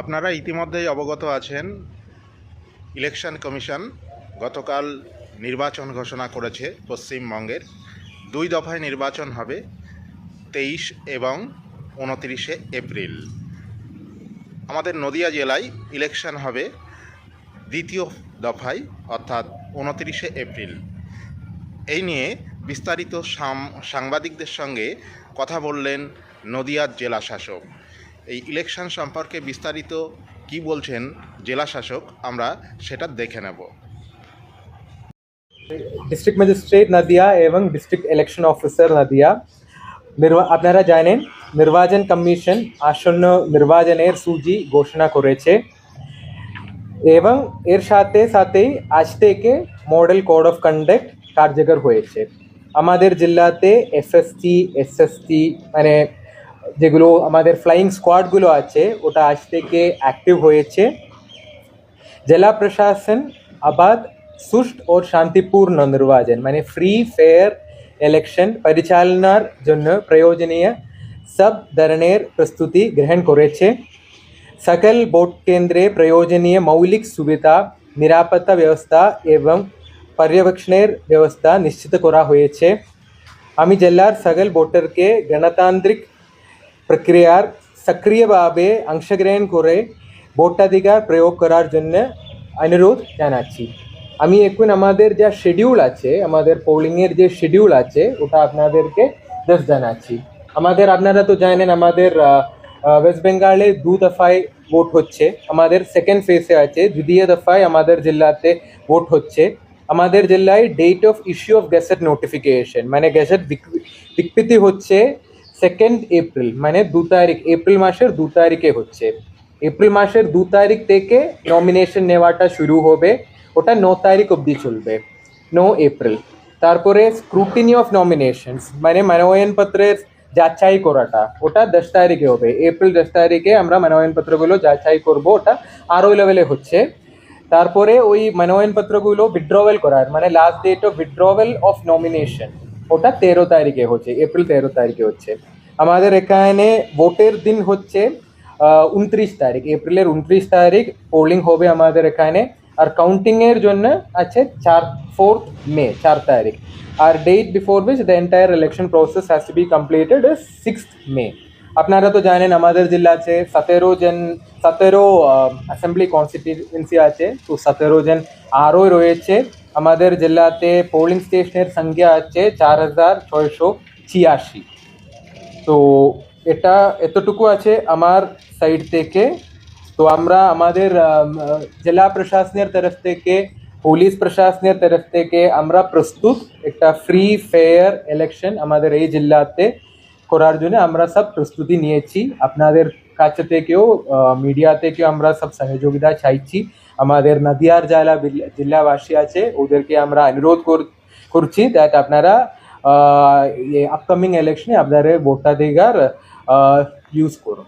আপনারা ইতিমধ্যেই অবগত আছেন, ইলেকশন কমিশন গতকাল নির্বাচন ঘোষণা করেছে। পশ্চিমবঙ্গের 2 দফায় নির্বাচন হবে 23 এবং 29শে এপ্রিল। আমাদের নদিয়া জেলায় ইলেকশন হবে দ্বিতীয় দফায়, অর্থাৎ 29শে এপ্রিল। এই নিয়ে বিস্তারিত সাংবাদিকদের সঙ্গে কথা বললেন নদিয়ার জেলা শাসক। এই ইলেকশন সম্পর্কে বিস্তারিত কি বলছেন জেলা শাসক, আমরা সেটা দেখে নেব। ডিস্ট্রিক্ট ম্যাজিস্ট্রেট নদিয়া এবং ডিস্ট্রিক্ট ইলেকশন অফিসার নদিয়া আপনারা জানেন নির্বাচন কমিশন আসন্ন নির্বাচনের সূচি ঘোষণা করেছে এবং এর সাথে সাথেই আজ থেকে মডেল কোড অফ কন্ডাক্ট কার্যকর হয়েছে। আমাদের জেলাতে এসএসটি এসএসটি মানে যেগুলো আমাদের ফ্লাইং স্কোয়াডগুলো আছে ওটা আজ থেকে অ্যাক্টিভ হয়েছে। জেলা প্রশাসন আবাদ সুষ্ঠু ও শান্তিপূর্ণ নির্বাচন মানে ফ্রি ফেয়ার ইলেকশন পরিচালনার জন্য প্রয়োজনীয় সব ধরনের প্রস্তুতি গ্রহণ করেছে। সকল ভোট কেন্দ্রে প্রয়োজনীয় মৌলিক সুবিধা, নিরাপত্তা ব্যবস্থা এবং পর্যবেক্ষণের ব্যবস্থা নিশ্চিত করা হয়েছে। আমি জেলার সকল ভোটারকে গণতান্ত্রিক প্রক্রিয়ার সক্রিয়ভাবে অংশগ্রহণ করে ভোটাধিকার প্রয়োগ করার জন্য অনুরোধ জানাচ্ছি। আমি এখন আমাদের যা শিডিউল আছে, আমাদের পোলিংয়ের যে শিডিউল আছে ওটা আপনাদেরকে জানাচ্ছি। আপনারা তো জানেন আমাদের ওয়েস্ট বেঙ্গলে 2 দফায় ভোট হচ্ছে। আমাদের সেকেন্ড ফেজে আছে, দ্বিতীয় দফায় আমাদের জেলাতে ভোট হচ্ছে। আমাদের জেলায় date of issue of gazette notification মানে গেজেট বিজ্ঞপ্তি হচ্ছে 2 এপ্রিল মানে 2 তারিখ, এপ্রিল মাসের 2 তারিখে হচ্ছে। এপ্রিল মাসের 2 তারিখ থেকে নমিনেশন নেওয়াটা শুরু হবে, ওটা 9 তারিখ অবধি চলবে, 9 এপ্রিল। তারপরে স্ক্রুটিনি অফ নমিনেশনস মানে মনোনয়নপত্রের যাচাই করাটা ওটা 10 তারিখে হবে। এপ্রিল 10 তারিখে আমরা মনোনয়নপত্রগুলো যাচাই করব, ওটা আরও লেভেলে হচ্ছে। তারপরে ওই মনোনয়নপত্রগুলো উইথড্রওয়াল করার মানে last date of withdrawal of nomination ওটা 13 তারিখে হচ্ছে, এপ্রিল 13 তারিখে হচ্ছে। আমাদের এখানে ভোটের দিন হচ্ছে 29 তারিখ, এপ্রিলের 29 তারিখ পোলিং হবে আমাদের এখানে। আর কাউন্টিংয়ের জন্য আছে 4th মে, 4 তারিখ। আর date before which the entire election process has to be completed is 6th May. আপনারা তো জানেন আমাদের জেলা আছে 17 অ্যাসেম্বলি কনস্টিটিউয়েন্সি আছে, তো 17 জন আরও রয়েছে। আমাদের জেলাতে পোলিং স্টেশনের সংখ্যা আছে 4686। তো এটা এতটুকু আছে আমার সাইড থেকে। তো আমরা আমাদের জেলা প্রশাসনের তরফ থেকে, পুলিশ প্রশাসনের তরফ থেকে আমরা প্রস্তুত একটা ফ্রি ফেয়ার ইলেকশন আমাদের এই জেলাতে করার জন্য আমরা সব প্রস্তুতি নিয়েছি। আপনাদের কাছে থেকেও মিডিয়া থেকেও আমরা সব সহযোগিতা চাইছি। আমাদের নদিয়ার জেলাবাসী আছে ওদেরকে আমরা অনুরোধ করছি দ্যাট আপনারা আপকামিং ইলেকশনে আপনাদের ভোটাধিকার ইউজ করুন।